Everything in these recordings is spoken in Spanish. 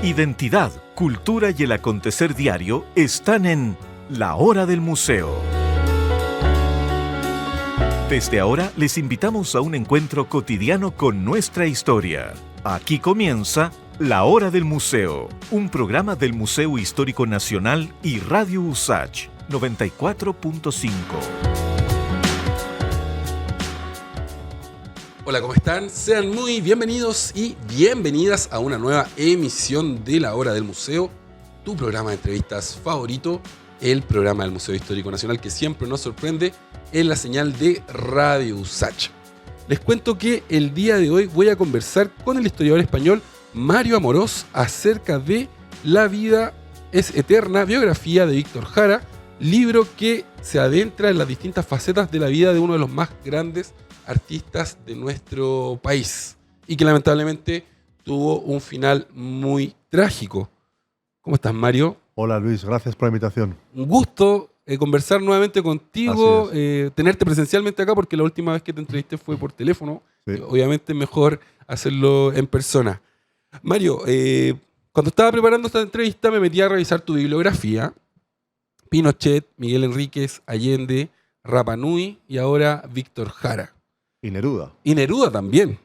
Identidad, cultura y el acontecer diario están en La Hora del Museo. Desde ahora les invitamos a un encuentro cotidiano con nuestra historia. Aquí comienza La Hora del Museo, un programa del Museo Histórico Nacional y Radio USACH 94.5. Hola, ¿cómo están? Sean muy bienvenidos y bienvenidas a una nueva emisión de La Hora del Museo, tu programa de entrevistas favorito, el programa del Museo Histórico Nacional que siempre nos sorprende en la señal de Radio USACH. Les cuento que el día de hoy voy a conversar con el historiador español Mario Amorós acerca de La vida es eterna, biografía de Víctor Jara, libro que se adentra en las distintas facetas de la vida de uno de los más grandes artistas de nuestro país y que lamentablemente tuvo un final muy trágico. ¿Cómo estás, Mario? Hola, Luis, gracias por la invitación. Un gusto conversar nuevamente contigo, tenerte presencialmente acá porque la última vez que te entrevisté fue por teléfono. Sí. Obviamente es mejor hacerlo en persona. Mario, cuando estaba preparando esta entrevista me metí a revisar tu bibliografía. Pinochet, Miguel Enríquez, Allende, Rapa Nui y ahora Víctor Jara. Y Neruda. Y Neruda también.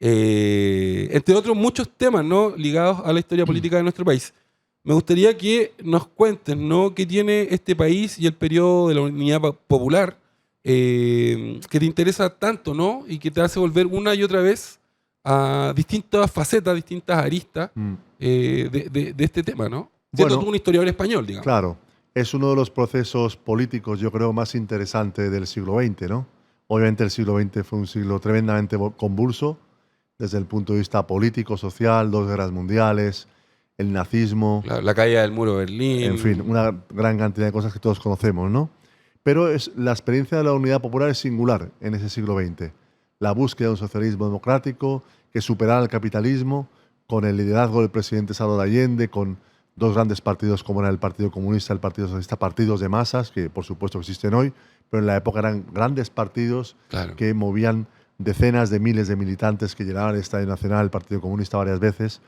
Entre otros muchos temas, ¿no?, ligados a la historia política de nuestro país. Me gustaría que nos cuentes, ¿no?, qué tiene este país y el periodo de la Unidad Popular que te interesa tanto, ¿no?, y que te hace volver una y otra vez a distintas facetas, distintas aristas de este tema, ¿no? Siendo tú un historiador español, digamos. Claro, es uno de los procesos políticos, yo creo, más interesantes del siglo XX, ¿no? Obviamente el siglo XX fue un siglo tremendamente convulso desde el punto de vista político, social, dos guerras mundiales, el nazismo. La caída del muro de Berlín. En fin, una gran cantidad de cosas que todos conocemos, ¿no? Pero la experiencia de la Unidad Popular es singular en ese siglo XX. La búsqueda de un socialismo democrático que superara el capitalismo, con el liderazgo del presidente Salvador Allende, con dos grandes partidos como era el Partido Comunista y el Partido Socialista, partidos de masas que por supuesto existen hoy, pero en la época eran grandes partidos que movían decenas de miles de militantes que llenaban el Estadio Nacional, el Partido Comunista varias veces.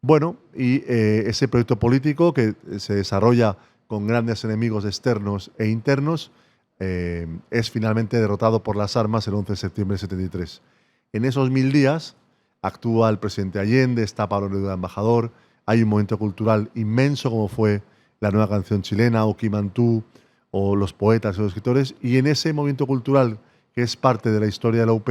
Bueno, y ese proyecto político que se desarrolla con grandes enemigos externos e internos es finalmente derrotado por las armas el 11 de septiembre de 73. En esos 1000 días actúa el presidente Allende, está Pablo Neruda embajador, hay un movimiento cultural inmenso como fue la nueva canción chilena o Kimantú o los poetas y los escritores, y en ese movimiento cultural que es parte de la historia de la UP,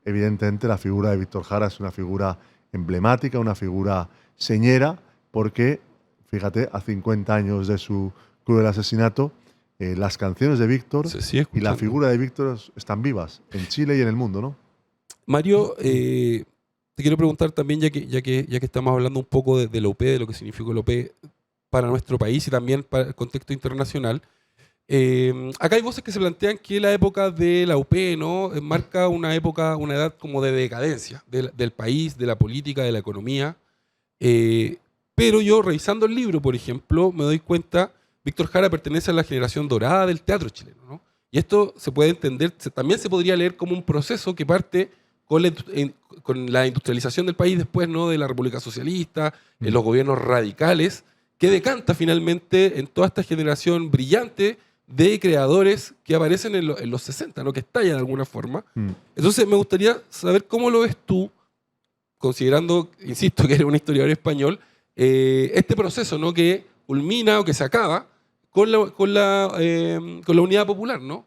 evidentemente la figura de Víctor Jara es una figura emblemática, una figura señera, porque, fíjate, a 50 años de su cruel asesinato, las canciones de Víctor y la figura de Víctor están vivas en Chile y en el mundo, ¿no? Mario, te quiero preguntar también, ya que estamos hablando un poco de la UP, de lo que significó la UP para nuestro país y también para el contexto internacional. Acá hay voces que se plantean que la época de la UP, ¿no?, marca una época, una edad como de decadencia del país, de la política, de la economía. Pero yo, revisando el libro, por ejemplo, me doy cuenta, Víctor Jara pertenece a la generación dorada del teatro chileno, ¿no? Y esto se puede entender, también se podría leer como un proceso que parte con la industrialización del país después, ¿no?, de la República Socialista, en los gobiernos radicales, que decanta finalmente en toda esta generación brillante de creadores que aparecen en los 60, ¿no?, que estallan de alguna forma. Entonces me gustaría saber cómo lo ves tú, considerando, insisto, que eres un historiador español, este proceso, ¿no?, que culmina o que se acaba con la Unidad Popular, ¿no?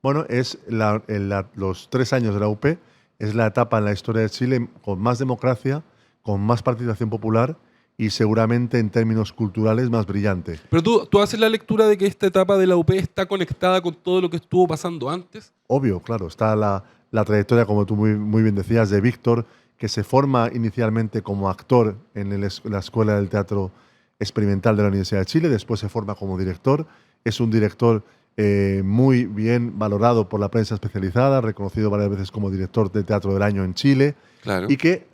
Bueno, es los 3 años de la UP, es la etapa en la historia de Chile con más democracia, con más participación popular y seguramente en términos culturales más brillante. Pero tú haces la lectura de que esta etapa de la UP está conectada con todo lo que estuvo pasando antes. Obvio, claro, está la trayectoria, como tú muy bien decías, de Víctor, que se forma inicialmente como actor en la Escuela del Teatro Experimental de la Universidad de Chile, después se forma como director, es un director muy bien valorado por la prensa especializada, reconocido varias veces como director de teatro del año en Chile, claro, y que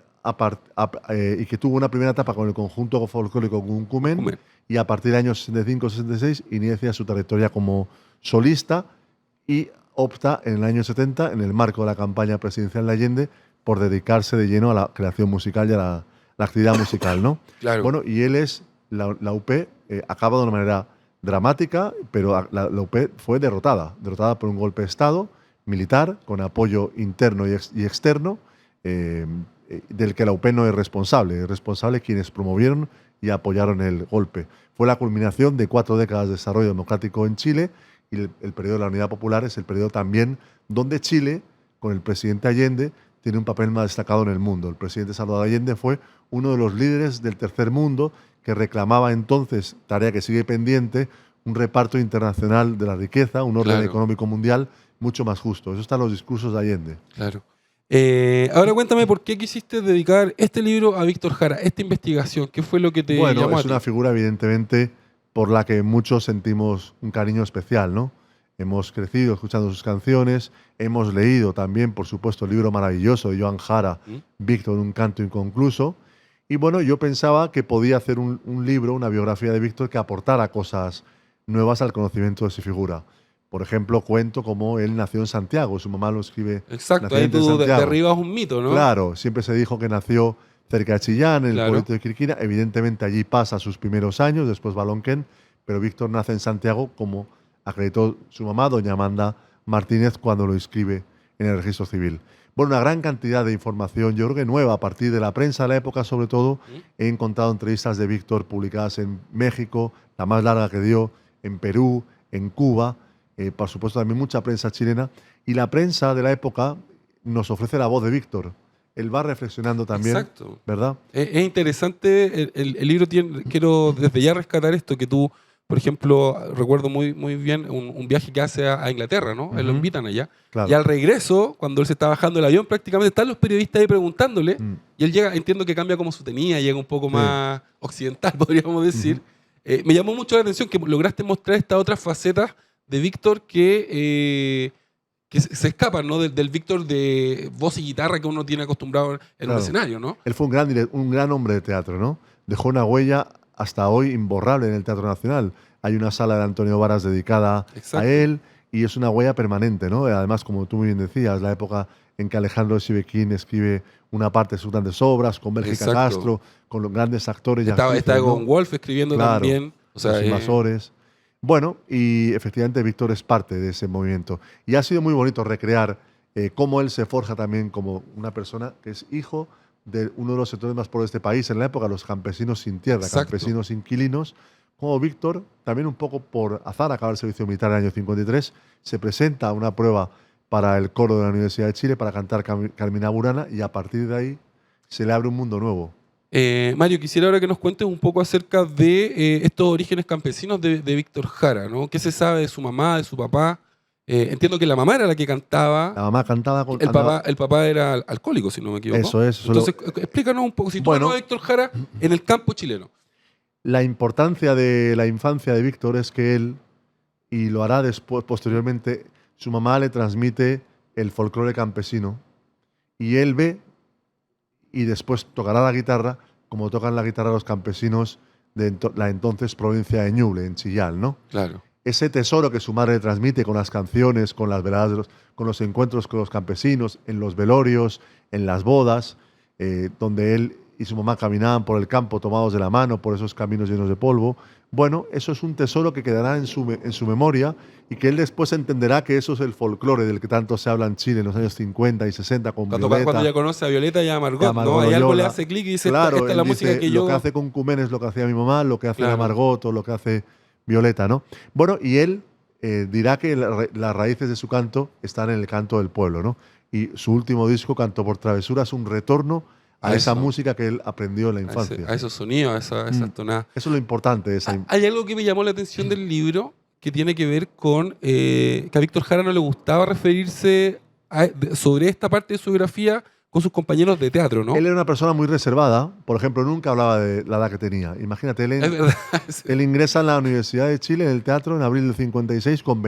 tuvo una primera etapa con el conjunto folclórico Cuncumen, y a partir del año 65-66 inicia su trayectoria como solista y opta en el año 70, en el marco de la campaña presidencial de Allende, por dedicarse de lleno a la creación musical y a la actividad musical, ¿no? Claro. Bueno, y él es, la UP acaba de una manera dramática, pero la UP fue derrotada por un golpe de Estado militar, con apoyo interno y externo, del que la UP no es responsable quienes promovieron y apoyaron el golpe. Fue la culminación de 4 décadas de desarrollo democrático en Chile, y el periodo de la Unidad Popular es el periodo también donde Chile, con el presidente Allende, tiene un papel más destacado en el mundo. El presidente Salvador Allende fue uno de los líderes del tercer mundo que reclamaba entonces, tarea que sigue pendiente, un reparto internacional de la riqueza, un orden económico mundial mucho más justo. Eso está en los discursos de Allende. Claro. Ahora cuéntame por qué quisiste dedicar este libro a Víctor Jara, esta investigación. ¿Qué fue lo que te llamó a ti? Bueno, es una figura evidentemente por la que muchos sentimos un cariño especial, ¿no? Hemos crecido escuchando sus canciones, hemos leído también, por supuesto, el libro maravilloso de Joan Jara, Víctor, un canto inconcluso. Y bueno, yo pensaba que podía hacer un libro, una biografía de Víctor que aportara cosas nuevas al conocimiento de su figura. Por ejemplo, cuento cómo él nació en Santiago, su mamá lo escribe. Exacto, ahí tú derribas un mito, ¿no? Claro, siempre se dijo que nació cerca de Chillán, en el pueblo de Quirquina. Evidentemente allí pasa sus primeros años, después va a Lonquén, pero Víctor nace en Santiago, como acreditó su mamá, doña Amanda Martínez, cuando lo inscribe en el registro civil. Bueno, una gran cantidad de información, yo creo que nueva, a partir de la prensa de la época sobre todo. He encontrado entrevistas de Víctor publicadas en México, la más larga que dio, en Perú, en Cuba, por supuesto también mucha prensa chilena, y la prensa de la época nos ofrece la voz de Víctor. Él va reflexionando también. Exacto. ¿Verdad? Es interesante, el libro tiene, quiero desde ya rescatar esto, que tú, por ejemplo, recuerdo muy bien un viaje que hace a Inglaterra, ¿no? Él lo invitan allá. Claro. Y al regreso, cuando él se está bajando del avión, prácticamente están los periodistas ahí preguntándole, y él llega, entiendo que cambia como su tenía, llega un poco más occidental, podríamos decir. Me llamó mucho la atención que lograste mostrar estas otras facetas de Víctor que se escapan, ¿no? Del Víctor de voz y guitarra que uno tiene acostumbrado en un escenario, ¿no? Él fue un gran hombre de teatro, ¿no? Dejó una huella hasta hoy imborrable en el Teatro Nacional. Hay una sala de Antonio Varas dedicada a él, y es una huella permanente, ¿no? Además, como tú muy bien decías, la época en que Alejandro Sivequín escribe una parte de sus grandes obras, con Bélgica Castro, con los grandes actores. Estaba con Wolf escribiendo también. O sea, los invasores. Bueno, y efectivamente Víctor es parte de ese movimiento. Y ha sido muy bonito recrear cómo él se forja también como una persona que es hijo de uno de los sectores más pobres de este país en la época, los campesinos sin tierra, campesinos inquilinos. Como Víctor, también un poco por azar, acaba el servicio militar en el año 53, se presenta a una prueba para el coro de la Universidad de Chile para cantar Carmina Burana, y a partir de ahí se le abre un mundo nuevo. Mario, quisiera ahora que nos cuentes un poco acerca de estos orígenes campesinos de Víctor Jara, ¿no? ¿Qué se sabe de su mamá, de su papá? Entiendo que la mamá era la que cantaba. La mamá cantaba con... El papá era alcohólico, si no me equivoco. Eso es. Entonces, explícanos un poco, sitúanos a Víctor Jara en el campo chileno. La importancia de la infancia de Víctor es que él, y lo hará después, posteriormente, su mamá le transmite el folclore campesino, y él ve y después tocará la guitarra como tocan la guitarra los campesinos de la entonces provincia de Ñuble, en Chillán, ¿no? Claro. Ese tesoro que su madre le transmite con las canciones, con las veladas, con los encuentros con los campesinos, en los velorios, en las bodas, donde él y su mamá caminaban por el campo tomados de la mano por esos caminos llenos de polvo. Bueno, eso es un tesoro que quedará en su memoria, y que él después entenderá que eso es el folclore del que tanto se habla en Chile en los años 50 y 60 con Violeta. Cuando ya conoce a Violeta y a Margot, ¿no? Hay algo le hace clic y dice, claro, esta es la música que yo... Lo que hace con Cumén es lo que hacía mi mamá, lo que hace Margot o lo que hace Violeta, ¿no? Bueno, y él dirá que las raíces de su canto están en el canto del pueblo, ¿no? Y su último disco, Canto por Travesura, es un retorno a esa música que él aprendió en la infancia. A esos sonidos, a esas tonadas. Eso es lo importante de esa... Hay algo que me llamó la atención del libro, que tiene que ver con que a Víctor Jara no le gustaba referirse sobre esta parte de su biografía con sus compañeros de teatro, ¿no? Él era una persona muy reservada. Por ejemplo, nunca hablaba de la edad que tenía. Imagínate, él ingresa en la Universidad de Chile, en el teatro, en abril del 56, con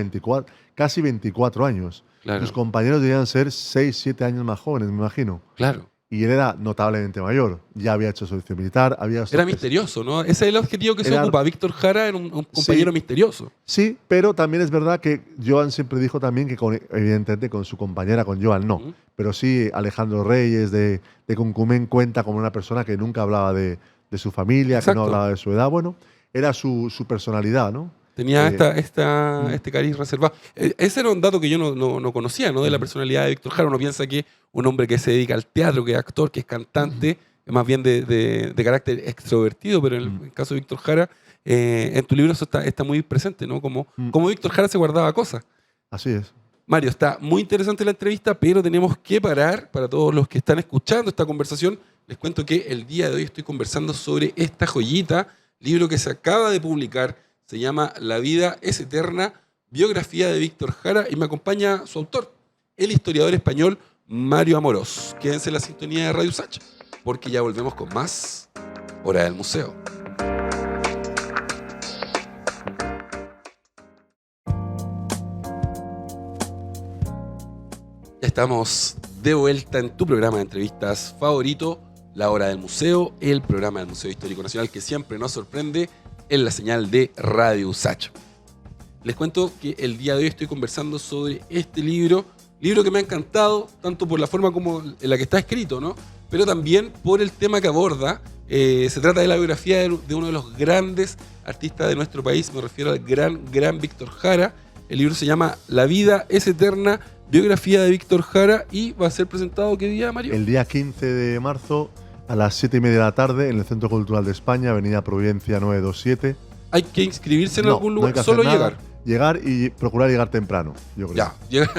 casi 24 años. Claro. Sus compañeros debían ser 6, 7 años más jóvenes, me imagino. Claro. y él era notablemente mayor. Ya había hecho servicio militar, Era misterioso, ¿no? Ese es el objetivo que se Era- ocupa. Víctor Jara era un compañero Sí. misterioso. Sí, pero también es verdad que Joan siempre dijo también que, evidentemente, con su compañera, con Joan, no. Ujú. Pero sí, Alejandro Reyes de Concumén cuenta como una persona que nunca hablaba de su familia, Exacto. que no hablaba de su edad. Bueno, era su personalidad, ¿no? Tenía Eh, este cariz reservado. Ese era un dato que yo no conocía, ¿no? De la personalidad de Víctor Jara. Uno piensa que un hombre que se dedica al teatro, que es actor, que es cantante, es más bien de carácter extrovertido, pero en el caso de Víctor Jara, en tu libro eso está muy presente, ¿no? Como Víctor Jara se guardaba cosas. Así es. Mario, está muy interesante la entrevista, pero tenemos que parar. Para todos los que están escuchando esta conversación, les cuento que el día de hoy estoy conversando sobre esta joyita, libro que se acaba de publicar. Se llama La vida es eterna, biografía de Víctor Jara, y me acompaña su autor, el historiador español Mario Amorós. Quédense en la sintonía de Radio Usach, porque ya volvemos con más Hora del Museo. Ya estamos de vuelta en tu programa de entrevistas favorito, La Hora del Museo, el programa del Museo Histórico Nacional que siempre nos sorprende en la señal de Radio Usach. Les cuento que el día de hoy estoy conversando sobre este libro que me ha encantado, tanto por la forma como en la que está escrito, ¿no? Pero también por el tema que aborda. Se trata de la biografía de uno de los grandes artistas de nuestro país, me refiero al gran Víctor Jara. El libro se llama La vida es eterna, biografía de Víctor Jara, y va a ser presentado ¿qué día, Mario? El día 15 de marzo a las 7:30 de la tarde en el Centro Cultural de España, Avenida Providencia 927. ¿Hay que inscribirse en No, algún no lugar? hay que hacer Solo nada. llegar. Llegar y procurar llegar temprano, yo creo. Ya.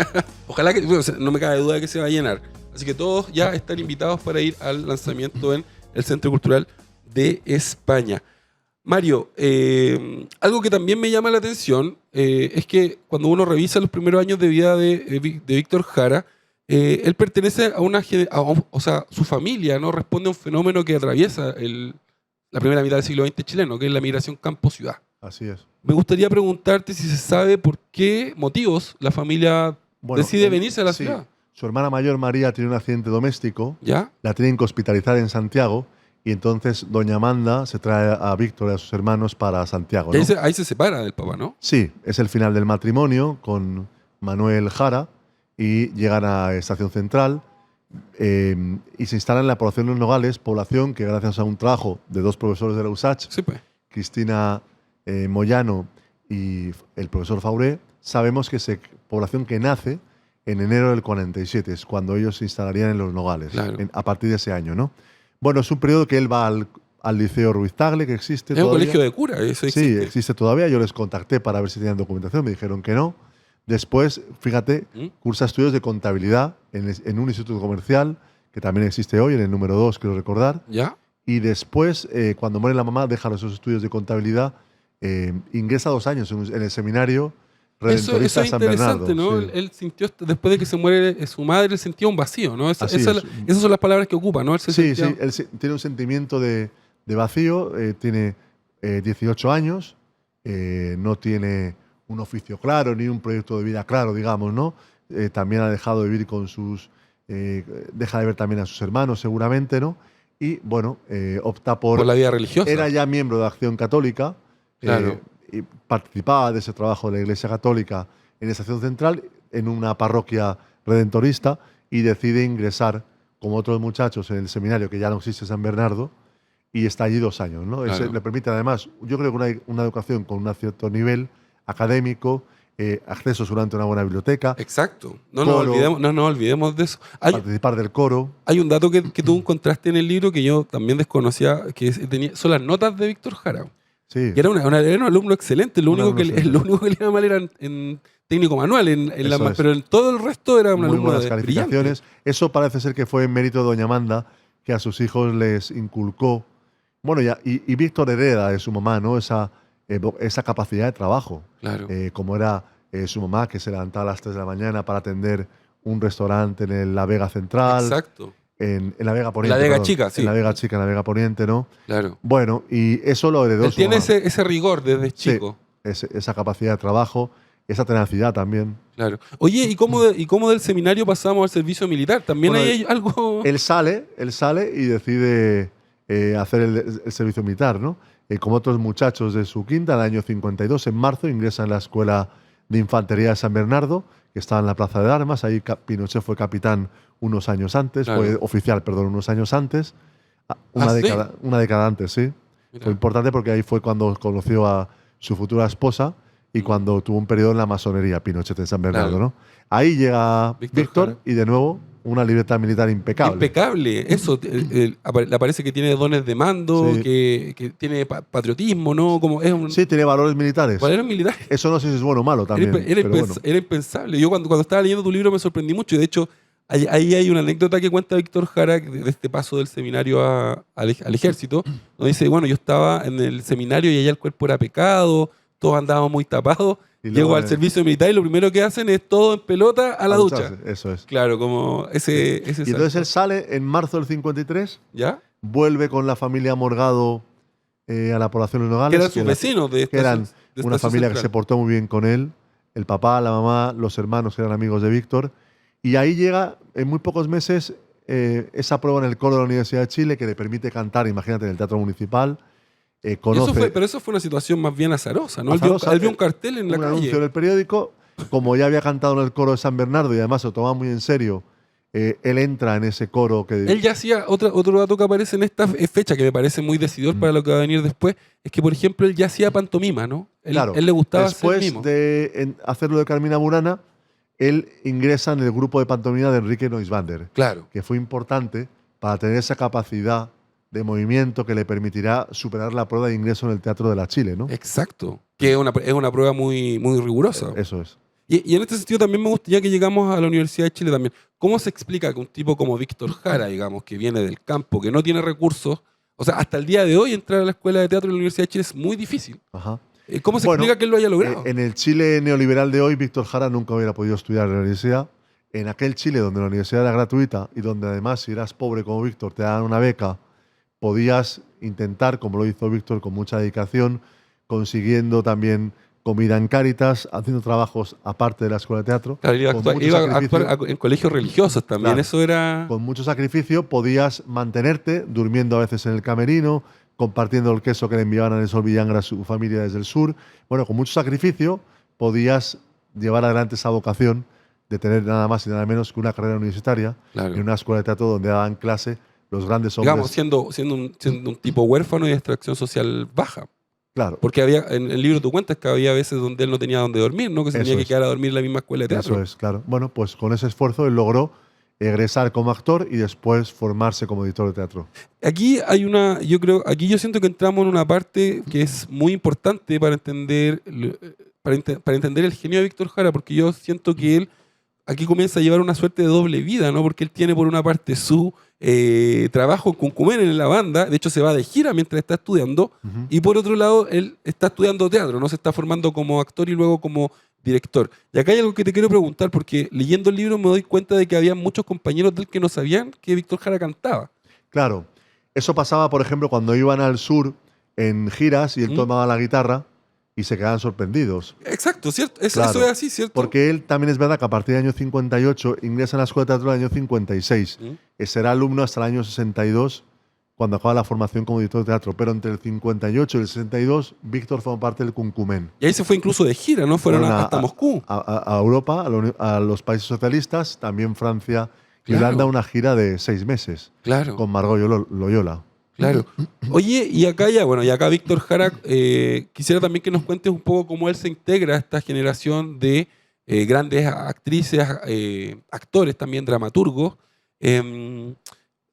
Ojalá que, bueno, no me cabe duda de que se va a llenar. Así que todos ya están invitados para ir al lanzamiento en el Centro Cultural de España. Mario, algo que también me llama la atención es que cuando uno revisa los primeros años de vida de Víctor Jara, él pertenece o sea, su familia, ¿no? Responde a un fenómeno que atraviesa la primera mitad del siglo XX chileno, que es la migración campo-ciudad. Así es. Me gustaría preguntarte si se sabe por qué motivos la familia decide venirse a la ciudad. Su hermana mayor, María, tiene un accidente doméstico. ¿Ya? La tienen que hospitalizar en Santiago. Y entonces doña Amanda se trae a Víctor y a sus hermanos para Santiago, Y ¿no? ahí se separa del papá, ¿no? Sí, es el final del matrimonio con Manuel Jara y llegan a Estación Central y se instalan en la población de Los Nogales, población que gracias a un trabajo de dos profesores de la USACH, Sí, pues. Cristina Moyano y el profesor Fauré, sabemos que es población que nace en enero del 47, es cuando ellos se instalarían en Los Nogales, Claro. a partir de ese año, ¿no? Bueno, es un periodo que él va al Liceo Ruiz Tagle, que existe Es un todavía. colegio de cura, eso Sí, existe. existe todavía. Yo les contacté para ver si tenían documentación, me dijeron que no. Después, fíjate, cursa estudios de contabilidad en un instituto comercial, que también existe hoy, en el número 2, quiero recordar. ¿Ya? Y después, cuando muere la mamá, deja esos estudios de contabilidad, ingresa 2 años en el seminario Eso Redentorista es San Bernardo. interesante, ¿no? sí. Él sintió, después de que se muere su madre, él sentía un vacío, ¿no? Así es. Esas son las palabras que ocupa, ¿no? Él se Sí, sentía- sí, él tiene un sentimiento de vacío, tiene 18 años, no tiene un oficio claro ni un proyecto de vida claro, digamos, ¿no? También ha dejado de vivir con deja de ver también a sus hermanos seguramente, ¿no? Y bueno, opta por la vida religiosa. Era ya miembro de Acción Católica, Claro. y participaba de ese trabajo de la Iglesia Católica en Estación Central, en una parroquia redentorista, y decide ingresar, como otros muchachos, en el seminario que ya no existe, San Bernardo, y está allí 2 años, ¿no? Claro. Eso le permite, además, yo creo que una educación con un cierto nivel académico, acceso durante una buena biblioteca, Exacto. No Coro. nos olvidemos de eso. participar del coro. Hay un dato que tú encontraste en el libro que yo también desconocía, que son las notas de Víctor Jara. Sí, Que era un alumno excelente. Lo Un único alumno que excelente. lo único que le iba mal era en técnico manual, Eso es. pero en todo el resto era un muy alumno buenas brillante. calificaciones. Eso parece ser que fue en mérito de doña Amanda, que a sus hijos les inculcó. Bueno, y Víctor hereda de su mamá, ¿no? Esa capacidad de trabajo. Claro. Como era su mamá, que se levantaba a las 3 de la mañana para atender un restaurante en la Vega Central. Exacto. En la Vega Poniente. La Vega perdón. Chica, sí. En la Vega Chica, en la Vega Poniente, ¿no? Claro. Bueno, y eso lo heredó Él su tiene mamá. ese rigor desde Sí, chico. esa capacidad de trabajo. esa tenacidad también. Claro. Oye, ¿y cómo del seminario pasamos al servicio militar? ¿También Bueno, hay algo...? Él sale y decide hacer el servicio militar, ¿no? Como otros muchachos de su quinta, en el año 52, en marzo, ingresa en la Escuela de Infantería de San Bernardo, que estaba en la Plaza de Armas. Ahí Pinochet fue capitán unos años antes, Claro. fue oficial, perdón, unos años antes. Una década antes, sí. Mira. Fue importante porque ahí fue cuando conoció a su futura esposa y cuando tuvo un periodo en la masonería, Pinochet en San Bernardo, Claro. ¿no? Ahí llega Víctor Jara. y de nuevo una libertad militar impecable. Impecable. Eso, le parece que tiene dones de mando, Sí. que tiene patriotismo, ¿no? Como es un Sí, tiene valores militares. valor militar. Eso no sé si es bueno o malo también. pero bueno. Era impensable. Yo cuando estaba leyendo tu libro me sorprendí mucho. Y de hecho, ahí hay una anécdota que cuenta Víctor Jara de este paso del seminario al ejército, donde dice, bueno, yo estaba en el seminario y allá el cuerpo era pecado, todos andábamos muy tapados. Y Llego luego, al servicio militar y lo primero que hacen es todo en pelota a la ducha. ducharse, eso es. Claro, como ese Y entonces él sale en marzo del 53, ¿Ya? vuelve con la familia Morgado a la población de Nogales. Que eran sus vecinos de que eran de una Estación familia que se Central. portó muy bien con él. El papá, la mamá, los hermanos que eran amigos de Víctor. Y ahí llega, en muy pocos meses, esa prueba en el coro de la Universidad de Chile que le permite cantar, imagínate, en el Teatro Municipal. Conoce Pero eso fue una situación más bien azarosa, ¿no? Azarosa, Él vio un cartel en la un calle. anuncio en el periódico. Como ya había cantado en el coro de San Bernardo y además se lo tomaba muy en serio, él entra en ese coro que... Él ya hacía otro dato que aparece en esta fecha que me parece muy decidor para lo que va a venir después, es que, por ejemplo, él ya hacía pantomima, ¿no? Claro, Él le gustaba después hacer mimo. de hacerlo de Carmina Burana, él ingresa en el grupo de pantomima de Enrique Neusbander, Claro. que fue importante para tener esa capacidad de movimiento que le permitirá superar la prueba de ingreso en el Teatro de la Chile, ¿no? Exacto. Que es una prueba muy, muy rigurosa. Eso es. Y en este sentido también me gustaría que llegamos a la Universidad de Chile también. ¿Cómo se explica que un tipo como Víctor Jara, digamos, que viene del campo, que no tiene recursos, o sea, hasta el día de hoy entrar a la Escuela de Teatro de la Universidad de Chile es muy difícil? Ajá. ¿Cómo se Bueno, explica que él lo haya logrado? En el Chile neoliberal de hoy, Víctor Jara nunca hubiera podido estudiar en la universidad. En aquel Chile donde la universidad era gratuita y donde además si eras pobre como Víctor te daban una beca, podías intentar, como lo hizo Víctor con mucha dedicación, consiguiendo también comida en Cáritas, haciendo trabajos aparte de la escuela de teatro. Claro, iba con mucho a sacrificio. actuar en colegios religiosos también. Claro. Eso era... Con mucho sacrificio podías mantenerte, durmiendo a veces en el camerino, compartiendo el queso que le enviaban a Nesol Villangra a su familia desde el sur. Bueno, con mucho sacrificio podías llevar adelante esa vocación de tener nada más y nada menos que una carrera universitaria Claro. en una escuela de teatro donde daban clase los grandes hombres. Digamos, siendo un tipo huérfano y de extracción social baja. Claro, Porque había, en el libro tú cuentas que había veces donde él no tenía dónde dormir, ¿no? Que se Eso tenía que es. quedar a dormir en la misma escuela de teatro. eso es, claro. Bueno, pues con ese esfuerzo él logró egresar como actor y después formarse como editor de teatro. Aquí hay aquí yo siento que entramos en una parte que es muy importante para entender, para entender el genio de Víctor Jara, porque yo siento que él aquí comienza a llevar una suerte de doble vida, ¿no? Porque él tiene por una parte su trabajo en Cuncumen en la banda, de hecho se va de gira mientras está estudiando, Ujú. y por otro lado él está estudiando teatro, ¿no? Se está formando como actor y luego como director. Y acá hay algo que te quiero preguntar, porque leyendo el libro me doy cuenta de que había muchos compañeros de él que no sabían que Víctor Jara cantaba. Claro, eso pasaba, por ejemplo, cuando iban al sur en giras y él tomaba la guitarra y se quedaban sorprendidos. Exacto, ¿cierto? Eso Claro, es así, ¿cierto? Porque él también es verdad que a partir del año 58 ingresa en la escuela de teatro del año 56. Será alumno hasta el año 62, cuando acaba la formación como director de teatro. Pero entre el 58 y el 62, Víctor formó parte del Cuncumen. Y ahí se fue incluso de gira, ¿no? Fueron hasta Moscú. A Europa, a los países socialistas, también Francia y Claro. Holanda, una gira de 6 meses Claro, con Margot Loyola. claro. Oye, y acá Víctor Jara, quisiera también que nos cuentes un poco cómo él se integra a esta generación de grandes actrices, actores también, dramaturgos.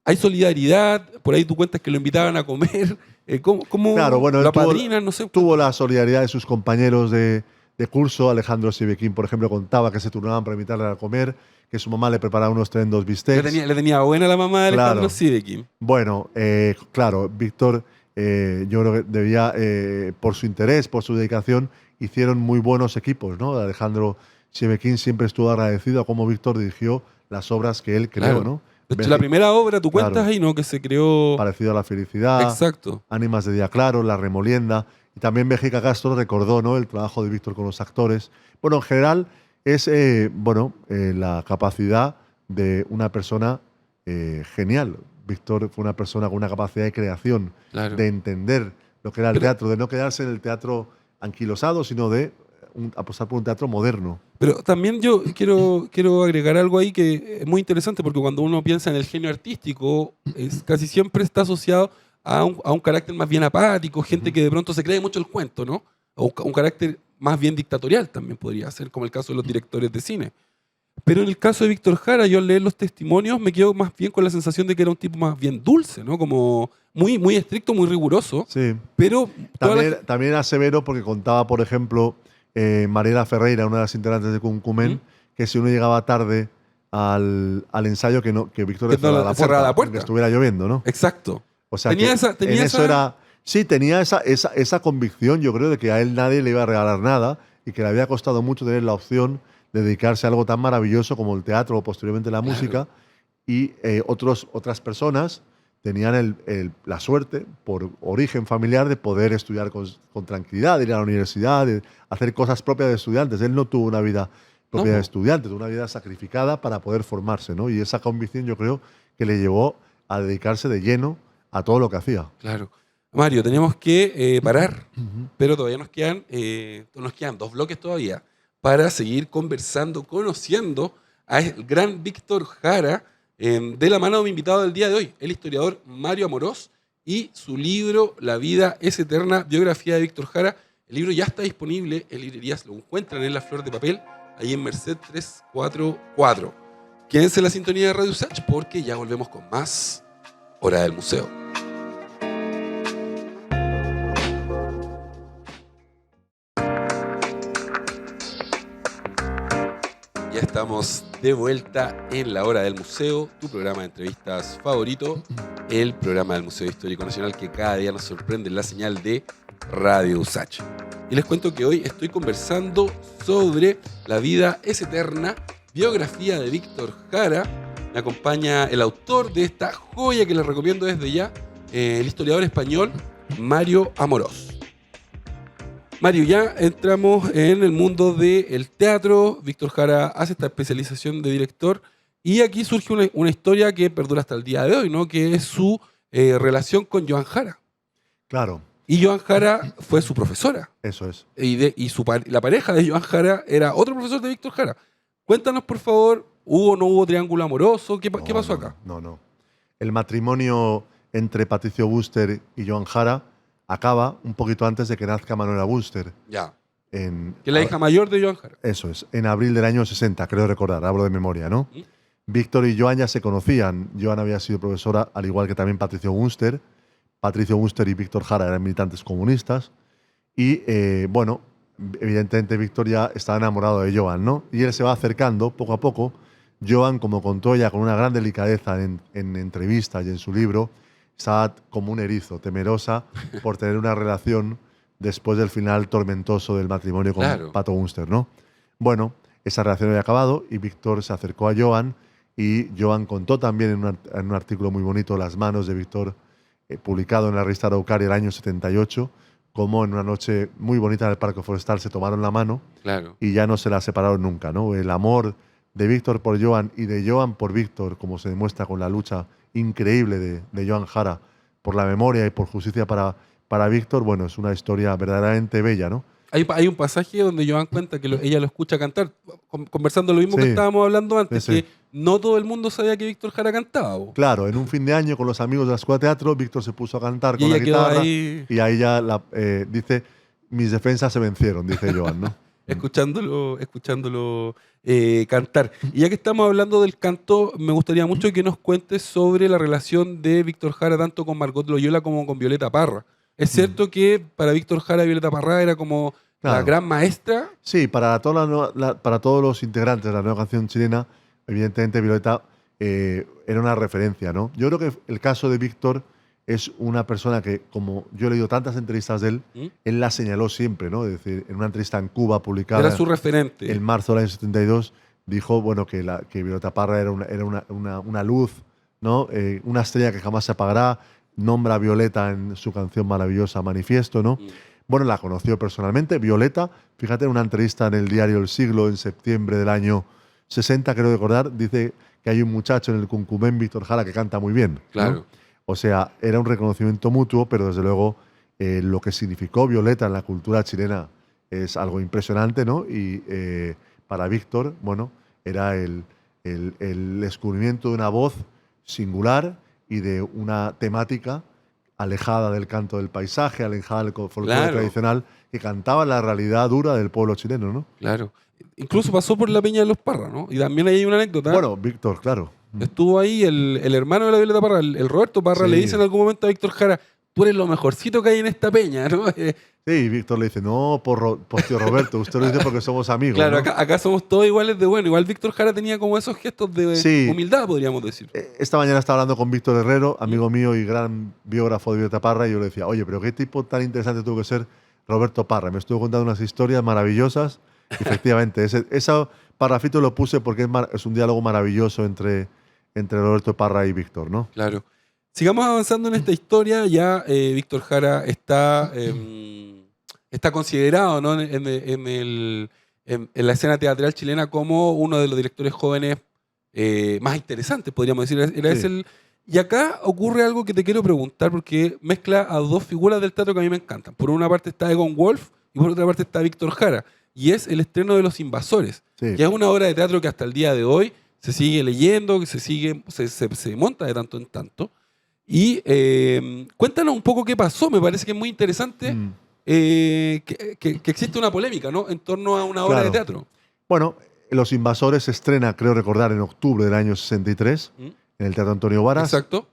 Hay solidaridad, por ahí tú cuentas que lo invitaban a comer. ¿Cómo Claro, bueno, lo él tuvo- apadrinan? No sé. Tuvo la solidaridad de sus compañeros de curso. Alejandro Sivequín, por ejemplo, contaba que se turnaban para invitarle a comer, que su mamá le preparaba unos tremendos bistecs. Le tenía buena la mamá de Alejandro Claro. Sivequín. Bueno, claro, Víctor, yo creo que debía, por su interés, por su dedicación, hicieron muy buenos equipos, ¿no? Alejandro Sivequín siempre estuvo agradecido a cómo Víctor dirigió las obras que él creó, Claro. ¿no? De hecho, la primera obra, tú cuentas Claro. ahí, ¿no? Que se creó... Parecido a la felicidad, Exacto. Ánimas de día claro, La remolienda, Y también Méjica Castro recordó, ¿no?, el trabajo de Víctor con los actores. Bueno, en general es la capacidad de una persona genial. Víctor fue una persona con una capacidad de creación, Claro. de entender lo que era el teatro, de no quedarse en el teatro anquilosado, sino de apostar por un teatro moderno. Pero también yo quiero agregar algo ahí que es muy interesante, porque cuando uno piensa en el genio artístico, casi siempre está asociado a un carácter más bien apático, gente que de pronto se cree mucho el cuento, ¿no? O un carácter más bien dictatorial también podría ser, como el caso de los directores de cine. Pero en el caso de Víctor Jara, yo al leer los testimonios me quedo más bien con la sensación de que era un tipo más bien dulce, ¿no? Como muy, muy estricto, muy riguroso. Sí. Pero También era severo porque contaba, por ejemplo, Mariela Ferreira, una de las integrantes de Cuncumen, que si uno llegaba tarde al ensayo, que Víctor le cerrara la puerta, que estuviera lloviendo, ¿no? Exacto. O sea, tenía esa convicción, yo creo, de que a él nadie le iba a regalar nada y que le había costado mucho tener la opción de dedicarse a algo tan maravilloso como el teatro o posteriormente la música. Y otras personas tenían la suerte, por origen familiar, de poder estudiar con tranquilidad, de ir a la universidad, de hacer cosas propias de estudiantes. Él no tuvo una vida propia de estudiante, tuvo una vida sacrificada para poder formarse, ¿no? Y esa convicción yo creo que le llevó a dedicarse de lleno a todo lo que hacía. Claro. Mario, tenemos que parar, pero todavía nos quedan 2 bloques todavía para seguir conversando, conociendo al gran Víctor Jara, de la mano de mi invitado del día de hoy, el historiador Mario Amorós, y su libro La vida es eterna, biografía de Víctor Jara. El libro ya está disponible en librerías, lo encuentran en La Flor de Papel, ahí en Merced 344. Quédense en la sintonía de Radio Usach porque ya volvemos con más Hora del Museo. Ya estamos de vuelta en la Hora del Museo, tu programa de entrevistas favorito, el programa del Museo Histórico Nacional que cada día nos sorprende en la señal de Radio Usach. Y les cuento que hoy estoy conversando sobre La vida es eterna, biografía de Víctor Jara. Me acompaña el autor de esta joya que les recomiendo desde ya, el historiador español Mario Amorós. Mario, ya entramos en el mundo del teatro. Víctor Jara hace esta especialización de director y aquí surge una historia que perdura hasta el día de hoy, ¿no? Que es su relación con Joan Jara. Claro. Y Joan Jara fue su profesora. Eso es. Y la pareja de Joan Jara era otro profesor de Víctor Jara. Cuéntanos, por favor, ¿hubo o no hubo triángulo amoroso? ¿Qué pasó acá? No. El matrimonio entre Patricio Buster y Joan Jara acaba un poquito antes de que nazca Manuela Buster. Ya. Que es la hija mayor de Joan Jara. Eso es. En abril del año 60, creo recordar. Hablo de memoria, ¿no? Víctor y Joan ya se conocían. Joan había sido profesora, al igual que también Patricio Buster. Patricio Buster y Víctor Jara eran militantes comunistas. Y, evidentemente Víctor ya estaba enamorado de Joan, ¿no? Y él se va acercando poco a poco. Joan, como contó ella con una gran delicadeza en entrevistas y en su libro, estaba como un erizo, temerosa por tener una relación después del final tormentoso del matrimonio con Pato Bunster, ¿no? Bueno, esa relación había acabado y Víctor se acercó a Joan y Joan contó también en un artículo muy bonito, Las manos de Víctor, publicado en la revista Araucaria el año 78, como en una noche muy bonita en el Parque Forestal se tomaron la mano y ya no se la separaron nunca, ¿no? El amor de Víctor por Joan y de Joan por Víctor, como se demuestra con la lucha increíble de Joan Jara por la memoria y por justicia para Víctor, bueno, es una historia verdaderamente bella, ¿no? Hay un pasaje donde Joan cuenta que ella lo escucha cantar, conversando lo mismo que estábamos hablando antes, que no todo el mundo sabía que Víctor Jara cantaba. Claro, en un fin de año con los amigos de la Escuela de Teatro, Víctor se puso a cantar con la guitarra y ahí ya dice, mis defensas se vencieron, dice Joan, ¿no? escuchándolo cantar. Y ya que estamos hablando del canto, me gustaría mucho que nos cuentes sobre la relación de Víctor Jara tanto con Margot Loyola como con Violeta Parra. ¿Es cierto que para Víctor Jara Violeta Parra era como la gran maestra? Sí, para todos los integrantes de la nueva canción chilena, evidentemente Violeta era una referencia, ¿no? Yo creo que el caso de Víctor es una persona que, como yo he leído tantas entrevistas de él, él la señaló siempre, ¿no? Es decir, en una entrevista en Cuba publicada… Era su referente. En marzo del año 72, dijo, bueno, que Violeta Parra era una luz, ¿no? Una estrella que jamás se apagará. Nombra a Violeta en su canción maravillosa Manifiesto, ¿no? Bueno, la conoció personalmente, Violeta, fíjate, en una entrevista en el diario El Siglo en septiembre del año 60, creo recordar, dice que hay un muchacho en el Cuncumén, Víctor Jara, que canta muy bien, ¿no? Claro. O sea, era un reconocimiento mutuo, pero desde luego lo que significó Violeta en la cultura chilena es algo impresionante, ¿no? Y para Víctor, bueno, era el descubrimiento de una voz singular y de una temática alejada del canto del paisaje, alejada del folclore Claro. tradicional, que cantaba la realidad dura del pueblo chileno, ¿no? Claro. Incluso pasó por la Peña de los Parra, ¿no? Y también hay una anécdota. Bueno, Víctor, claro. Estuvo ahí el hermano de la Violeta Parra, el Roberto Parra, Sí. le dice en algún momento a Víctor Jara, tú eres lo mejorcito que hay en esta peña, ¿no? Sí, y Víctor le dice, no, por tío Roberto, usted lo dice porque somos amigos. Claro, ¿no? acá somos todos iguales de bueno. Igual Víctor Jara tenía como esos gestos de Sí. humildad, podríamos decir. Esta mañana estaba hablando con Víctor Herrero, amigo mío y gran biógrafo de Violeta Parra, y yo le decía, oye, pero qué tipo tan interesante tuvo que ser Roberto Parra. Me estuvo contando unas historias maravillosas. Y efectivamente, ese parrafito lo puse porque es un diálogo maravilloso entre Roberto Parra y Víctor, ¿no? Claro. Sigamos avanzando en esta historia. Ya Víctor Jara está considerado, ¿no? en la escena teatral chilena como uno de los directores jóvenes más interesantes, podríamos decir. Sí. Y acá ocurre algo que te quiero preguntar porque mezcla a dos figuras del teatro que a mí me encantan. Por una parte está Egon Wolf y por otra parte está Víctor Jara. Y es el estreno de Los Invasores, Sí. que es una obra de teatro que hasta el día de hoy se sigue leyendo, que se monta de tanto en tanto. Y cuéntanos un poco qué pasó. Me parece que es muy interesante Mm. que existe una polémica, ¿no? En torno a una obra Claro. de teatro. Bueno, Los Invasores se estrena, creo recordar, en octubre del año 63, ¿Mm? en el Teatro Antonio Varas. Exacto.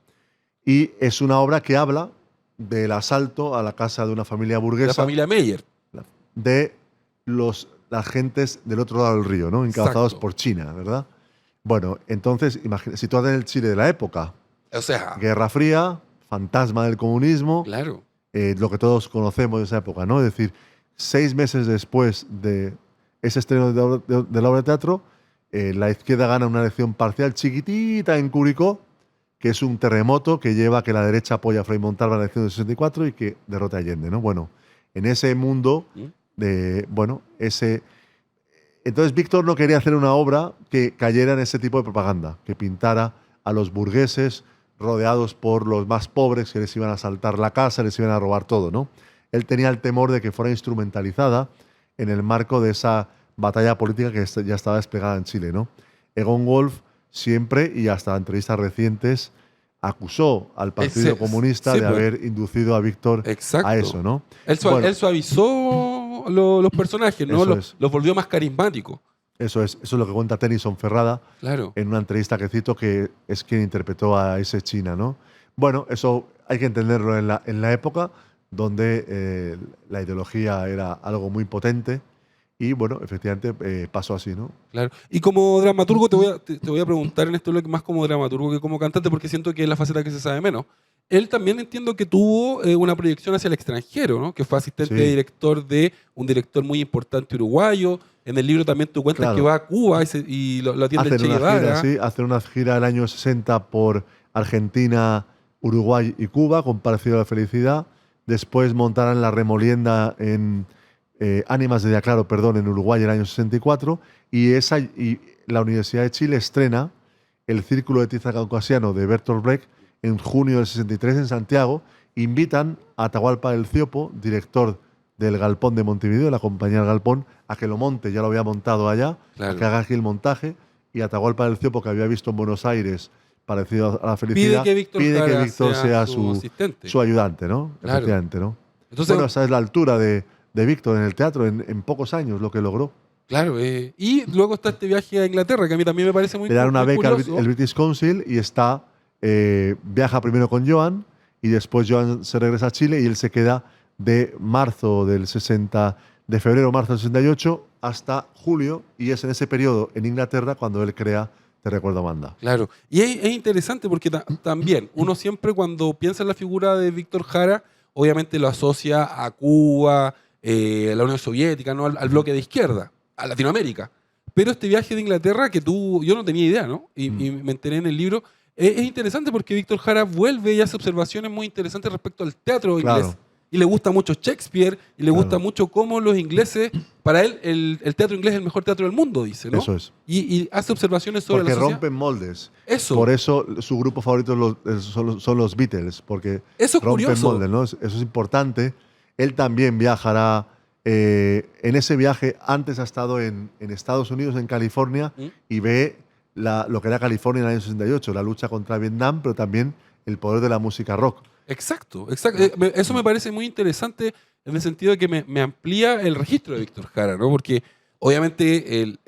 Y es una obra que habla del asalto a la casa de una familia burguesa. La familia Meyer. De las gentes del otro lado del río, ¿no? Encabezados Exacto. por China, ¿verdad? Bueno, entonces, situada en el Chile de la época, O sea, Guerra Fría, fantasma del comunismo, claro. lo que todos conocemos de esa época, ¿no? Es decir, 6 meses después de ese estreno de la obra de teatro, la izquierda gana una elección parcial chiquitita en Curicó, que es un terremoto que lleva a que la derecha apoya a Frei Montalva en la elección del 64 y que derrota a Allende, ¿no? Bueno, en ese mundo entonces Víctor no quería hacer una obra que cayera en ese tipo de propaganda, que pintara a los burgueses rodeados por los más pobres que les iban a asaltar la casa, les iban a robar todo, ¿no? Él tenía el temor de que fuera instrumentalizada en el marco de esa batalla política que ya estaba desplegada en Chile, ¿no? Egon Wolf siempre, y hasta entrevistas recientes, acusó al Partido Comunista sí, de pues. haber inducido a Víctor Exacto. a eso, ¿no? Él suavizó los personajes, ¿no? Eso es. Los volvió más carismáticos. Eso es lo que cuenta Tennyson Ferrada Claro. en una entrevista que cito, que es quien interpretó a ese China, ¿no? Bueno, eso hay que entenderlo en la época donde la ideología era algo muy potente y, bueno, efectivamente pasó así, ¿no? Claro. Y como dramaturgo te voy a preguntar en esto más como dramaturgo que como cantante, porque siento que es la faceta que se sabe menos. Él también entiendo que tuvo una proyección hacia el extranjero, ¿no? Que fue asistente Sí. de director de un director muy importante uruguayo. En el libro también tú cuentas Claro. que va a Cuba y lo atiende el Hacen Che una gira, Guevara. sí, hacen una gira el año 60 por Argentina, Uruguay y Cuba, con Parecido a la Felicidad. Después montarán La Remolienda en Ánimas de Día Claro, perdón, en Uruguay el año 64. Y la Universidad de Chile estrena el Círculo de Tiza Caucasiano de Bertolt Brecht en junio del 63 en Santiago. Invitan a Atahualpa del Ciopo, director del Galpón de Montevideo, de la compañía del Galpón, a que lo monte, ya lo había montado allá, Claro. a que haga aquí el montaje. Y Atahualpa del Ciopo, que había visto en Buenos Aires Parecido a la Felicidad, Pide que Víctor sea su asistente. su ayudante, ¿no? Claro. Efectivamente, ¿no? Entonces, Bueno, esa es la altura de Víctor en el teatro en pocos años, lo que logró. claro. Y luego está este viaje a Inglaterra, que a mí también me parece muy Le dan una muy beca al curioso. el British Council y viaja primero con Joan y después Joan se regresa a Chile y él se queda de febrero-marzo del 68 hasta julio, y es en ese periodo en Inglaterra cuando él crea Te recuerdo, Amanda. Claro. Y es interesante porque también uno siempre cuando piensa en la figura de Víctor Jara, obviamente lo asocia a Cuba, a la Unión Soviética, ¿no? al bloque de izquierda, a Latinoamérica. Pero este viaje de Inglaterra que yo no tenía idea, ¿no? Y me enteré en el libro. Es interesante porque Víctor Jara vuelve y hace observaciones muy interesantes respecto al teatro inglés. Claro. y le gusta mucho Shakespeare, y le gusta mucho cómo los ingleses, para él el teatro inglés es el mejor teatro del mundo, dice, ¿no? Eso es. Y hace observaciones sobre Porque la sociedad. rompen moldes. Eso. Por eso su grupo favorito son los Beatles, porque Eso es rompen curioso. moldes, ¿no? Eso es importante. Él también viajará. En ese viaje, antes ha estado en Estados Unidos, en California, y ve lo que era California en el año 68, la lucha contra Vietnam, pero también el poder de la música rock. Exacto. Eso me parece muy interesante en el sentido de que me amplía el registro de Víctor Jara, ¿no? Porque obviamente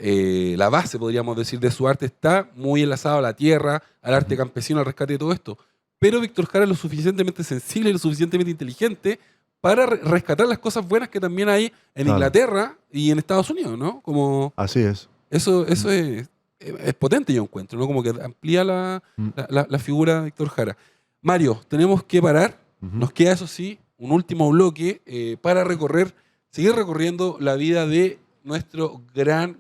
la base, podríamos decir, de su arte está muy enlazada a la tierra, al arte campesino, al rescate de todo esto. Pero Víctor Jara es lo suficientemente sensible y lo suficientemente inteligente para rescatar las cosas buenas que también hay en Inglaterra y en Estados Unidos, ¿no? Como Así es. eso es potente, yo encuentro, ¿no? Como que amplía la figura de Víctor Jara. Mario, tenemos que parar. Nos queda, eso sí, un último bloque para seguir recorriendo la vida de nuestro gran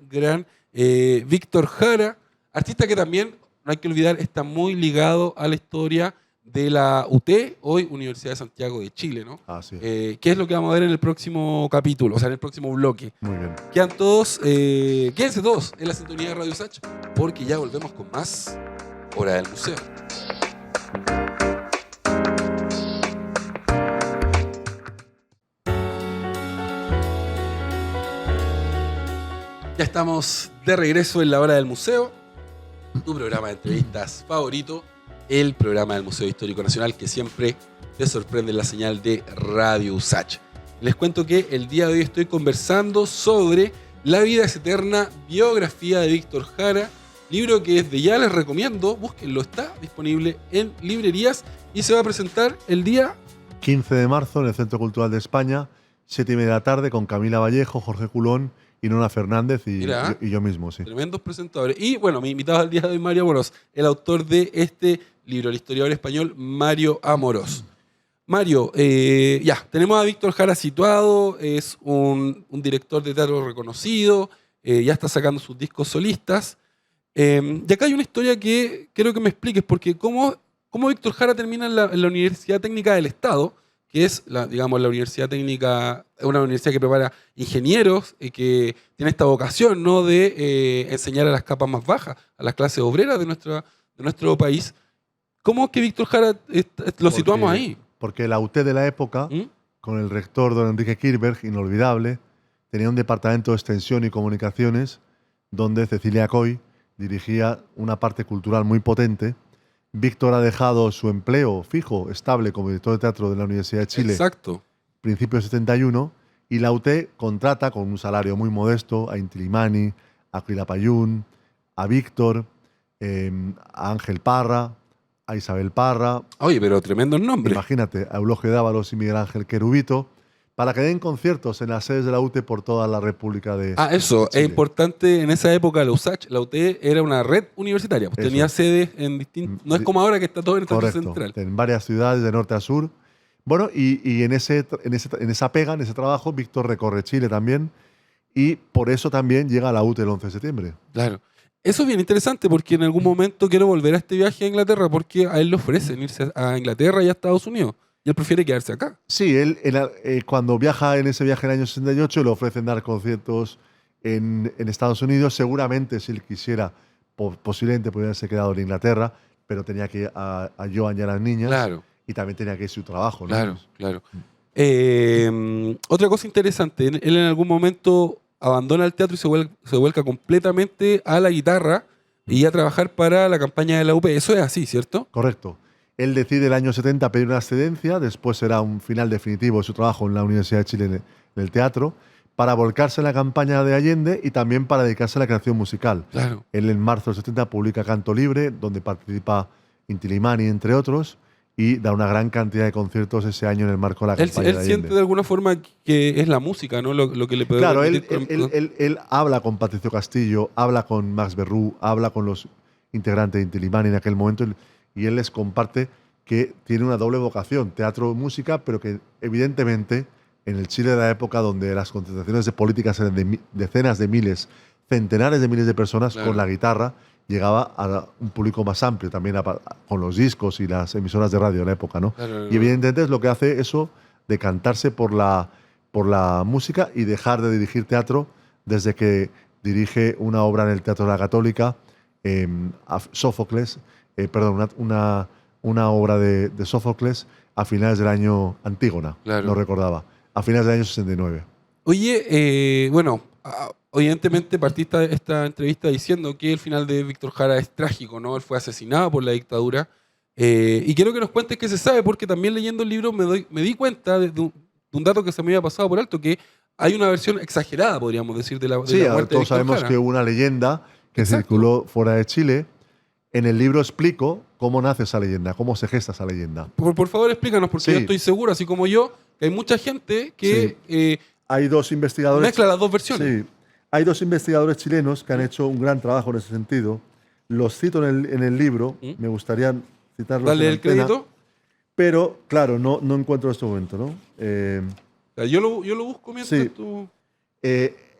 Víctor Jara, artista que también, no hay que olvidar, está muy ligado a la historia de la UT, hoy Universidad de Santiago de Chile, ¿no? Así es. ¿Qué es lo que vamos a ver en el próximo capítulo, o sea, en el próximo bloque? Muy bien. Quédense todos en la sintonía de Radio Sach, porque ya volvemos con más Hora del Museo. Ya estamos de regreso en la Hora del Museo, tu programa de entrevistas favorito, el programa del Museo Histórico Nacional que siempre te sorprende en la señal de Radio Usach. Les cuento que el día de hoy estoy conversando sobre La vida es eterna, biografía de Víctor Jara, libro que desde ya les recomiendo, búsquenlo, está disponible en librerías y se va a presentar el día 15 de marzo en el Centro Cultural de España, 7:30 de la tarde, con Camila Vallejo, Jorge Culón y Nona Fernández y yo mismo, sí. Tremendos presentadores. Y bueno, mi invitado al día de hoy, Mario Amorós, el autor de este libro, el historiador español Mario Amorós. Mario, ya, tenemos a Víctor Jara situado, es un director de teatro reconocido, ya está sacando sus discos solistas. Y acá hay una historia que quiero que me expliques, porque cómo Víctor Jara termina en la Universidad Técnica del Estado, que es la universidad técnica, una universidad que prepara ingenieros y que tiene esta vocación, ¿no?, de enseñar a las capas más bajas, a las clases obreras de nuestro país. ¿Cómo es que Víctor Jara lo situamos ahí? Porque la UT de la época, con el rector don Enrique Kirchberg, inolvidable, tenía un departamento de extensión y comunicaciones donde Cecilia Coy dirigía una parte cultural muy potente. Víctor ha dejado su empleo fijo, estable, como director de teatro de la Universidad de Chile. Exacto. Principios de 71, y la UT contrata con un salario muy modesto a Inti Illimani, a Quilapayún, a Víctor, a Ángel Parra, a Isabel Parra. Oye, pero tremendos nombres. Imagínate, a Eulogio Dávalos y Miguel Ángel Querubito, para que den conciertos en las sedes de la UT por toda la República de eso, Chile. es importante. En esa época la USACH, la UT era una red universitaria, pues tenía sedes en distintos. No es como ahora que está todo en el Estadio Central. En varias ciudades de norte a sur. Bueno, y en esa pega, en ese trabajo, Víctor recorre Chile también, y por eso también llega a la UT el 11 de septiembre. Claro. Eso es bien interesante, porque en algún momento quiero volver a este viaje a Inglaterra, porque a él le ofrecen irse a Inglaterra y a Estados Unidos. Y él prefiere quedarse acá. Sí, él cuando viaja en ese viaje en el año 68 le ofrecen dar conciertos en Estados Unidos. Seguramente si él quisiera, posiblemente podría haberse quedado en Inglaterra, pero tenía que ir a Joan y a las niñas. Claro. Y también tenía que ir su trabajo, ¿no? Claro. Otra cosa interesante, él en algún momento abandona el teatro y se vuelca completamente a la guitarra y a trabajar para la campaña de la UP. Eso es así, ¿cierto? Correcto. Él decide el año 70 pedir una excedencia, después será un final definitivo de su trabajo en la Universidad de Chile en el teatro, para volcarse en la campaña de Allende y también para dedicarse a la creación musical. Claro. Él en marzo del 70 publica Canto Libre, donde participa Inti Illimani, entre otros, y da una gran cantidad de conciertos ese año en el marco de la campaña de Allende. Él siente de alguna forma que es la música, ¿no? Lo que le puede Claro, él habla con Patricio Castillo, habla con Max Berrú, habla con los integrantes de Inti Illimani en aquel momento, y él les comparte que tiene una doble vocación, teatro y música, pero que evidentemente en el Chile de la época, donde las concentraciones de políticas eran de decenas de miles, centenares de miles de personas, claro, con la guitarra llegaba a un público más amplio, también con los discos y las emisoras de radio de la época, ¿no? Claro. Y evidentemente es lo que hace eso, decantarse por la música y dejar de dirigir teatro desde que dirige una obra en el Teatro de la Católica, Sófocles, una obra de Sófocles a finales del año Antígona, Claro. no recordaba, a finales del año 69. Oye, bueno, evidentemente partiste esta entrevista diciendo que el final de Víctor Jara es trágico, ¿no? Él fue asesinado por la dictadura. Y quiero que nos cuentes qué se sabe, porque también leyendo el libro me di cuenta de un dato que se me había pasado por alto, que hay una versión exagerada, podríamos decir, de la Sí, muerte de todos Víctor sabemos Jara. que hubo una leyenda que Exacto. circuló fuera de Chile. En el libro explico cómo nace esa leyenda, cómo se gesta esa leyenda. Por favor, explícanos, porque Sí. yo estoy seguro, así como yo, que hay mucha gente que Hay dos investigadores. mezcla las dos versiones. Sí, hay dos investigadores chilenos que han hecho un gran trabajo en ese sentido. Los cito en el libro, me gustaría citarlos. Dale en el antena, crédito. pero, claro, no encuentro en este momento, ¿no? O sea, yo lo busco mientras Sí. tú...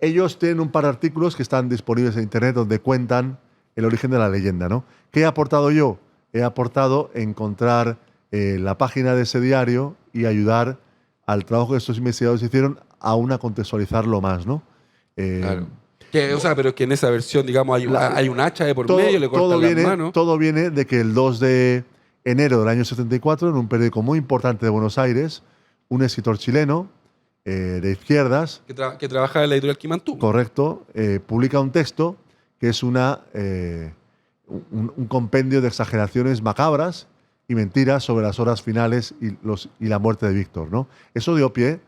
Ellos tienen un par de artículos que están disponibles en internet donde cuentan el origen de la leyenda, ¿no? ¿Qué he aportado yo? He aportado encontrar la página de ese diario y ayudar al trabajo que estos investigadores hicieron aún a contextualizarlo más, ¿no? Claro. O sea, pero que en esa versión, digamos, hay un hacha de por todo, medio, le cortan las manos. todo viene de que el 2 de enero del año 74, en un periódico muy importante de Buenos Aires, un escritor chileno de izquierdas, Que trabaja en la editorial Quimantú. correcto, publica un texto que es un compendio de exageraciones macabras y mentiras sobre las horas finales y la muerte de Víctor, ¿no? Eso dio pie,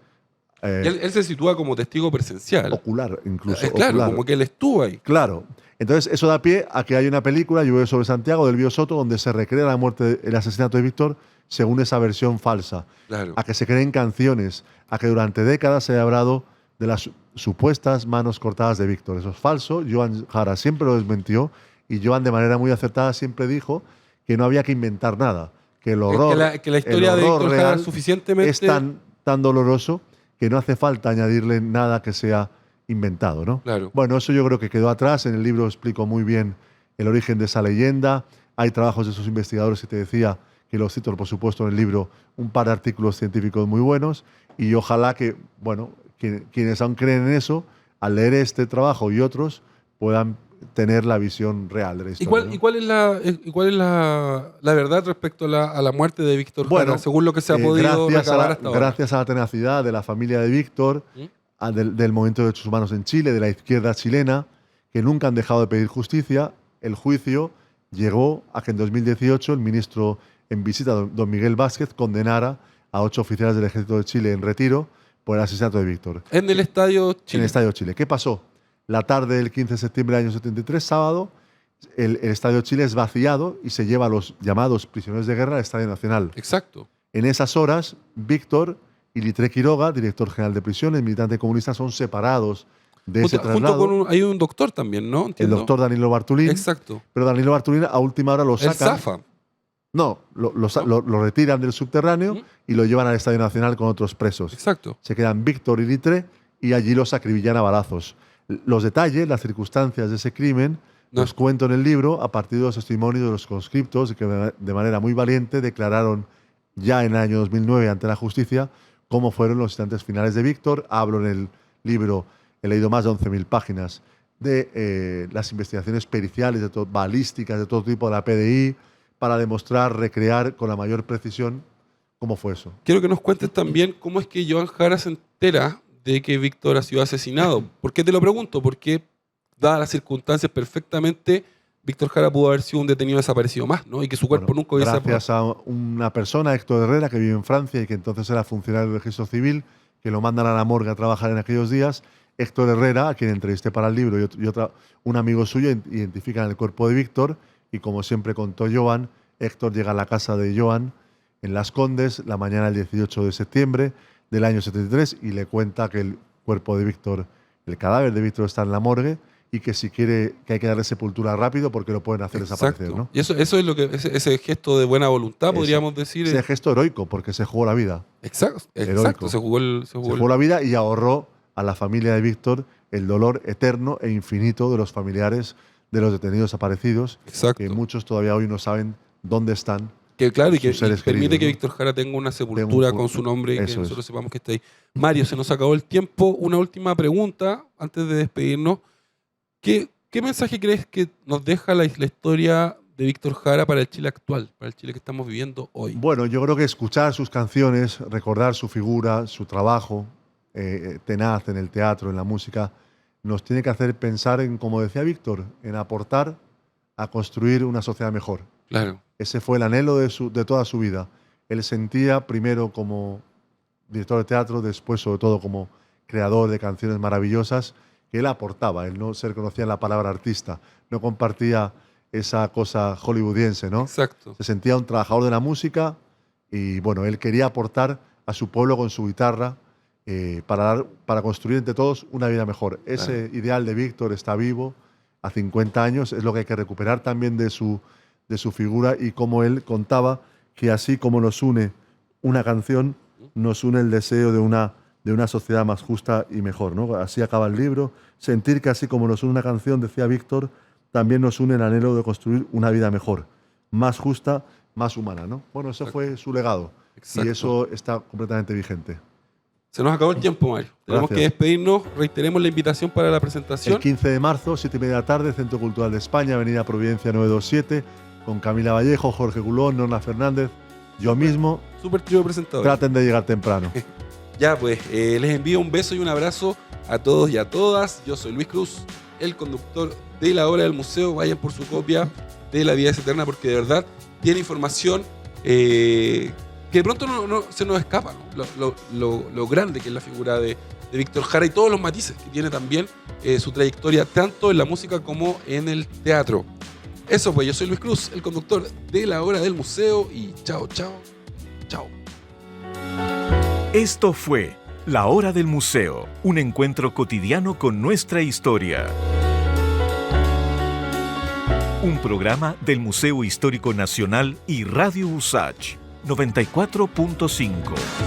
Él se sitúa como testigo presencial. ocular incluso. Claro, ocular. como que él estuvo ahí. Claro. Entonces, eso da pie a que hay una película, Llueve sobre Santiago, del Bío Soto, donde se recrea la muerte, el asesinato de Víctor según esa versión falsa. Claro. A que se creen canciones, a que durante décadas se haya hablado de las supuestas manos cortadas de Víctor. Eso es falso. Joan Jara siempre lo desmentió y Joan, de manera muy acertada, siempre dijo que no había que inventar nada, que el horror, que la historia el de horror Víctor Jara real es suficientemente... es tan doloroso que no hace falta añadirle nada que sea inventado, ¿no? Claro. Bueno, eso yo creo que quedó atrás. En el libro explico muy bien el origen de esa leyenda. Hay trabajos de esos investigadores que te decía, que los cito, por supuesto, en el libro, un par de artículos científicos muy buenos. Y ojalá que, bueno, quienes aún creen en eso, al leer este trabajo y otros, puedan tener la visión real de la historia. ¿Y cuál es la verdad respecto a la muerte de Víctor Jara, según lo que se ha podido recabar hasta ahora? Gracias a la tenacidad de la familia de Víctor, del movimiento de derechos humanos en Chile, de la izquierda chilena, que nunca han dejado de pedir justicia, el juicio llegó a que en 2018 el ministro en visita, don Miguel Vázquez, condenara a 8 oficiales del Ejército de Chile en retiro por el asesinato de Víctor. En el Estadio Chile. En el Estadio Chile. ¿Qué pasó? La tarde del 15 de septiembre del año 73, sábado, el Estadio Chile es vaciado y se lleva a los llamados prisioneros de guerra al Estadio Nacional. Exacto. En esas horas, Víctor y Litré Quiroga, director general de prisiones, militante comunista, son separados de ese traslado. Junto con hay un doctor también, ¿no? Entiendo. El doctor Danilo Bartolín. Exacto. Pero Danilo Bartolín a última hora lo El sacan. Zafa. No, lo retiran del subterráneo y lo llevan al Estadio Nacional con otros presos. Exacto. Se quedan Víctor y Litré y allí los acribillan a balazos. Los detalles, las circunstancias de ese crimen, los cuento en el libro a partir de los testimonios de los conscriptos que de manera muy valiente declararon ya en el año 2009 ante la justicia cómo fueron los instantes finales de Víctor. Hablo en el libro, he leído más de 11.000 páginas de las investigaciones periciales, balísticas, de todo tipo de la PDI, para demostrar, recrear con la mayor precisión cómo fue eso. Quiero que nos cuentes también cómo es que Joan Jara se entera de que Víctor ha sido asesinado. ¿Por qué te lo pregunto? Porque, dadas las circunstancias perfectamente, Víctor Jara pudo haber sido un detenido desaparecido más, ¿no? Y que su cuerpo nunca hubiese... Gracias a una persona, Héctor Herrera, que vive en Francia y que entonces era funcionario del registro civil, que lo mandan a la morgue a trabajar en aquellos días. Héctor Herrera, a quien entrevisté para el libro, y un amigo suyo identifican el cuerpo de Víctor y, como siempre contó Joan, Héctor llega a la casa de Joan en Las Condes la mañana del 18 de septiembre del año 73 y le cuenta que el cuerpo de Víctor, el cadáver de Víctor está en la morgue y que si quiere, que hay que darle sepultura rápido porque lo pueden hacer desaparecer, ¿no? Y eso es lo que ese gesto de buena voluntad, podríamos decir. Ese gesto heroico, porque se jugó la vida. Exacto, se jugó la vida y ahorró a la familia de Víctor el dolor eterno e infinito de los familiares de los detenidos desaparecidos, que muchos todavía hoy no saben dónde están Que claro, y que sus seres permite queridos, que ¿no? Víctor Jara tenga una sepultura con su nombre y que Eso nosotros es. sepamos que está ahí. Mario, se nos acabó el tiempo. Una última pregunta antes de despedirnos. ¿Qué mensaje crees que nos deja la historia de Víctor Jara para el Chile actual, para el Chile que estamos viviendo hoy? Bueno, yo creo que escuchar sus canciones, recordar su figura, su trabajo tenaz en el teatro, en la música, nos tiene que hacer pensar en, como decía Víctor, en aportar a construir una sociedad mejor. Claro. Ese fue el anhelo de toda su vida. Él sentía, primero como director de teatro, después sobre todo como creador de canciones maravillosas, que él aportaba. Él no se reconocía en la palabra artista, no compartía esa cosa hollywoodiense, ¿no? Exacto. Se sentía un trabajador de la música y, bueno, él quería aportar a su pueblo con su guitarra para construir entre todos una vida mejor. Ese ideal de Víctor está vivo a 50 años, es lo que hay que recuperar también de su figura y como él contaba que así como nos une una canción, nos une el deseo de una sociedad más justa y mejor, ¿no? Así acaba el libro. Sentir que así como nos une una canción, decía Víctor, también nos une el anhelo de construir una vida mejor, más justa, más humana, ¿no? Bueno, ese fue su legado. Exacto. Y eso está completamente vigente. Se nos acabó el tiempo, Mario. Tenemos que despedirnos. Reiteremos la invitación para la presentación. El 15 de marzo, 7:30 de la tarde, Centro Cultural de España, Avenida Providencia 927, con Camila Vallejo, Jorge Gulón, Norma Fernández, yo mismo. Súper trío presentador. Traten de llegar temprano. Ya, pues, les envío un beso y un abrazo a todos y a todas. Yo soy Luis Cruz, el conductor de La Hora del Museo. Vayan por su copia de La Vida es Eterna porque de verdad tiene información que de pronto no se nos escapa, ¿no? Lo grande que es la figura de Víctor Jara y todos los matices que tiene también su trayectoria tanto en la música como en el teatro. Eso pues, yo soy Luis Cruz, el conductor de La Hora del Museo y chao, chao, chao. Esto fue La Hora del Museo, un encuentro cotidiano con nuestra historia. Un programa del Museo Histórico Nacional y Radio USACH 94.5.